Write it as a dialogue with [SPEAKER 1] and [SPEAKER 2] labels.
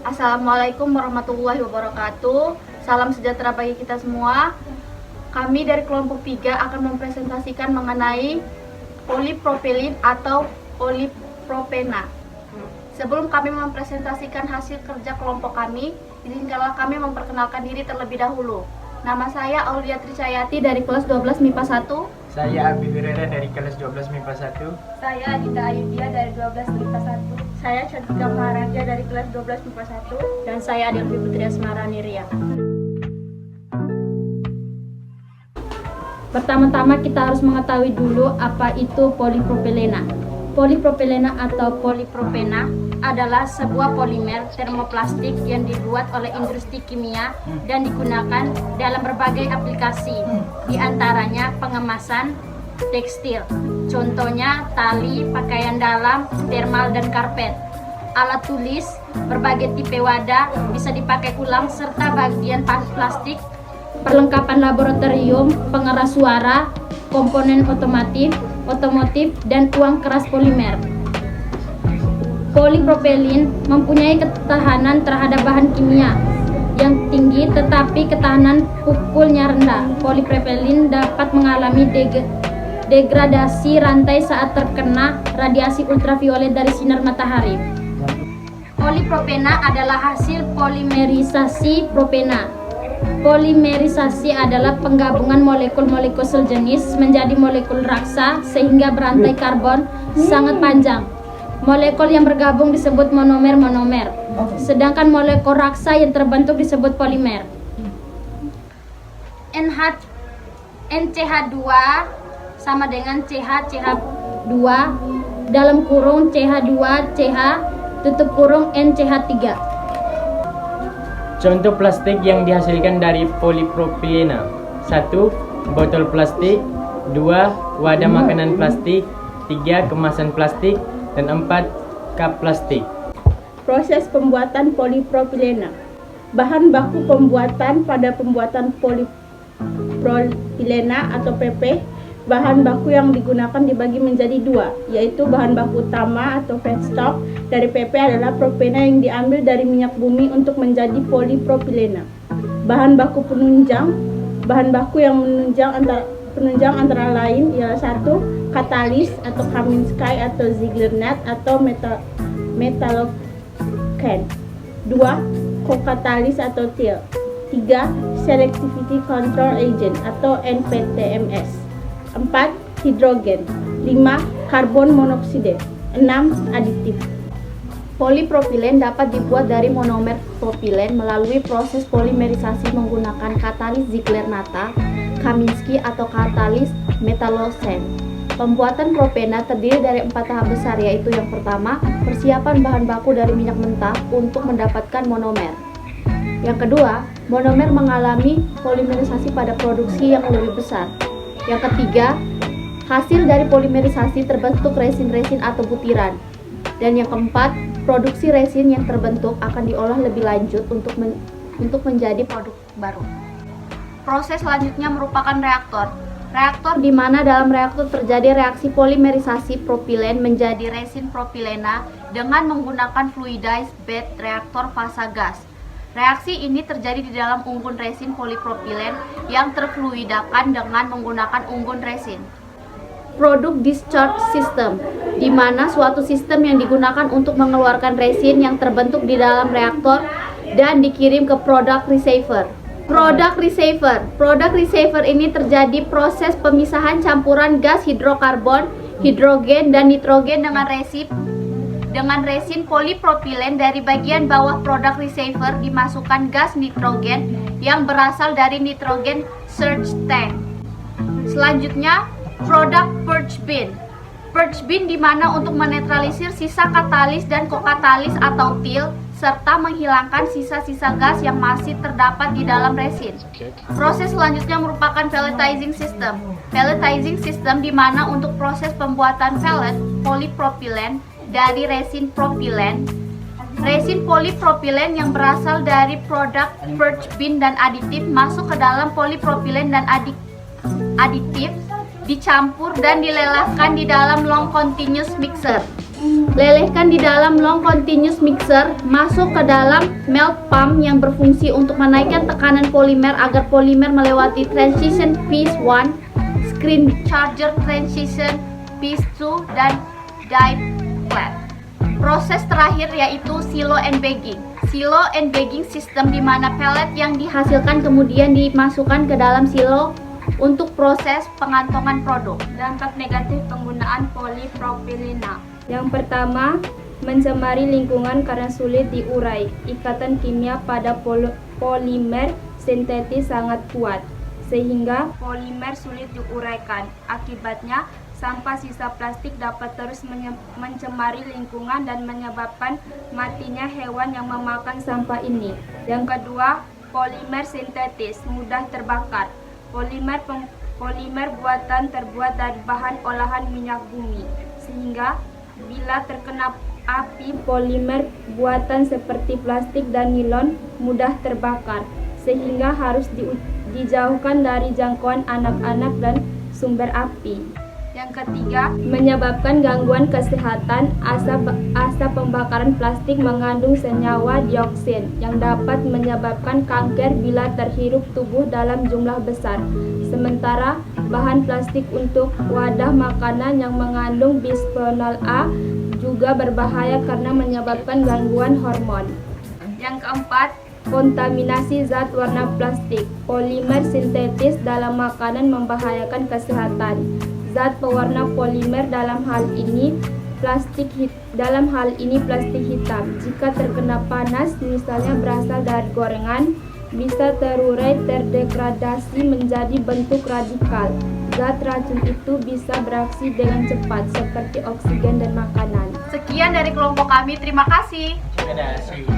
[SPEAKER 1] Assalamualaikum warahmatullahi wabarakatuh. Salam sejahtera bagi kita semua. Kami dari kelompok 3 akan mempresentasikan mengenai polipropilin atau polipropena. Sebelum kami mempresentasikan hasil kerja kelompok kami, izinkanlah kami memperkenalkan diri terlebih dahulu. Nama saya Aulia Tricayati dari kelas 12 MIPA 1.
[SPEAKER 2] Saya Abi Wirera dari kelas 12 MIPA 1.
[SPEAKER 3] Saya Adita Ayudia dari 12 MIPA 1.
[SPEAKER 1] Saya Cantika Maharaja dari kelas 12 MIPA 1.
[SPEAKER 3] Dan saya Adelvi Putri Asmara Niria. Pertama-tama kita harus mengetahui dulu apa itu polipropilena. Polipropilena atau polipropena adalah sebuah polimer termoplastik yang dibuat oleh industri kimia dan digunakan dalam berbagai aplikasi, diantaranya pengemasan tekstil, contohnya tali, pakaian dalam, thermal, dan karpet, alat tulis, berbagai tipe wadah bisa dipakai ulang, serta bagian plastik, perlengkapan laboratorium, pengeras suara, komponen otomotif, dan uang keras polimer. Polipropilin mempunyai ketahanan terhadap bahan kimia yang tinggi tetapi ketahanan pukulnya rendah. Polipropilin dapat mengalami degradasi rantai saat terkena radiasi ultraviolet dari sinar matahari. Polipropena adalah hasil polimerisasi propena. Polimerisasi adalah penggabungan molekul-molekul sejenis menjadi molekul raksa sehingga berantai karbon sangat panjang. Molekul yang bergabung disebut monomer, sedangkan molekul raksa yang terbentuk disebut polimer. NCH2 sama dengan CH2 dalam kurung CH2CH tutup kurung NCH3.
[SPEAKER 2] Contoh plastik yang dihasilkan dari polipropilena: 1. Botol plastik, 2. Wadah makanan plastik, 3. Kemasan plastik, dan 4. Cup plastik.
[SPEAKER 4] Proses pembuatan polipropilena. Bahan baku pembuatan pada pembuatan polipropilena atau PP, bahan baku yang digunakan dibagi menjadi dua, yaitu bahan baku utama atau feedstock dari PP adalah propena yang diambil dari minyak bumi untuk menjadi polipropilena. Bahan baku penunjang, bahan baku yang penunjang antara lain ialah 1. Katalis atau Kaminsky atau Ziegler-Natt atau metallocan. 2. Co-katalis atau TIL. 3. Selectivity Control Agent atau NPTMS. 4. Hidrogen. 5. Karbon monoksida. 6. Aditif.
[SPEAKER 1] Polipropilen dapat dibuat dari monomer propilen melalui proses polimerisasi menggunakan katalis Ziegler-Natt, Kaminsky atau katalis metallocan. Pembuatan propena terdiri dari 4 tahap besar, yaitu yang pertama, persiapan bahan baku dari minyak mentah untuk mendapatkan monomer. Yang kedua, monomer mengalami polimerisasi pada produksi yang lebih besar. Yang ketiga, hasil dari polimerisasi terbentuk resin-resin atau butiran. Dan yang keempat, produksi resin yang terbentuk akan diolah lebih lanjut untuk menjadi produk baru. Proses selanjutnya merupakan reaktor. Reaktor di mana dalam reaktor terjadi reaksi polimerisasi propilen menjadi resin propilena dengan menggunakan fluidized bed reaktor fasa gas. Reaksi ini terjadi di dalam unggun resin polipropilen yang terfluidakan dengan menggunakan unggun resin. Product discharge system, di mana suatu sistem yang digunakan untuk mengeluarkan resin yang terbentuk di dalam reaktor dan dikirim ke product receiver. Product receiver ini terjadi proses pemisahan campuran gas hidrokarbon, hidrogen, dan nitrogen dengan resin polipropilen. Dari bagian bawah product receiver dimasukkan gas nitrogen yang berasal dari nitrogen surge tank. Selanjutnya, product purge bin. Purge bin di mana untuk menetralisir sisa katalis dan kokatalis atau TIL serta menghilangkan sisa-sisa gas yang masih terdapat di dalam resin. Proses selanjutnya merupakan pelletizing system. Pelletizing system di mana untuk proses pembuatan pellet polipropilen dari resin propilen. Resin polipropilen yang berasal dari produk purge bin dan aditif masuk ke dalam polipropilen dan aditif dicampur dan dilelahkan di dalam long continuous mixer. Lelehkan di dalam long continuous mixer, masuk ke dalam melt pump yang berfungsi untuk menaikkan tekanan polimer agar polimer melewati transition phase 1, screen charger transition phase 2, dan die flat. Proses terakhir yaitu silo and bagging. Silo and bagging system di mana pellet yang dihasilkan kemudian dimasukkan ke dalam silo untuk proses pengantongan produk.
[SPEAKER 3] Dampak negatif penggunaan polipropilena. Yang pertama, mencemari lingkungan karena sulit diurai. Ikatan kimia pada polimer sintetis sangat kuat, sehingga polimer sulit diuraikan. Akibatnya, sampah sisa plastik dapat terus mencemari lingkungan dan menyebabkan matinya hewan yang memakan sampah ini. Yang kedua, polimer sintetis mudah terbakar. Polimer buatan terbuat dari bahan olahan minyak bumi, sehingga bila terkena api, polimer buatan seperti plastik dan nilon mudah terbakar, sehingga harus dijauhkan dari jangkauan anak-anak dan sumber api. Yang ketiga, menyebabkan gangguan kesehatan. Asap pembakaran plastik mengandung senyawa dioksin yang dapat menyebabkan kanker bila terhirup tubuh dalam jumlah besar. Sementara bahan plastik untuk wadah makanan yang mengandung bisphenol A juga berbahaya karena menyebabkan gangguan hormon. Yang keempat, kontaminasi zat warna plastik. Polimer sintetis dalam makanan membahayakan kesehatan. Zat pewarna polimer dalam hal ini plastik hitam. Jika terkena panas, misalnya berasal dari gorengan, bisa terurai terdegradasi menjadi bentuk radikal. Zat racun itu bisa beraksi dengan cepat seperti oksigen dan makanan.
[SPEAKER 1] Sekian dari kelompok kami, terima kasih.
[SPEAKER 2] Terima kasih.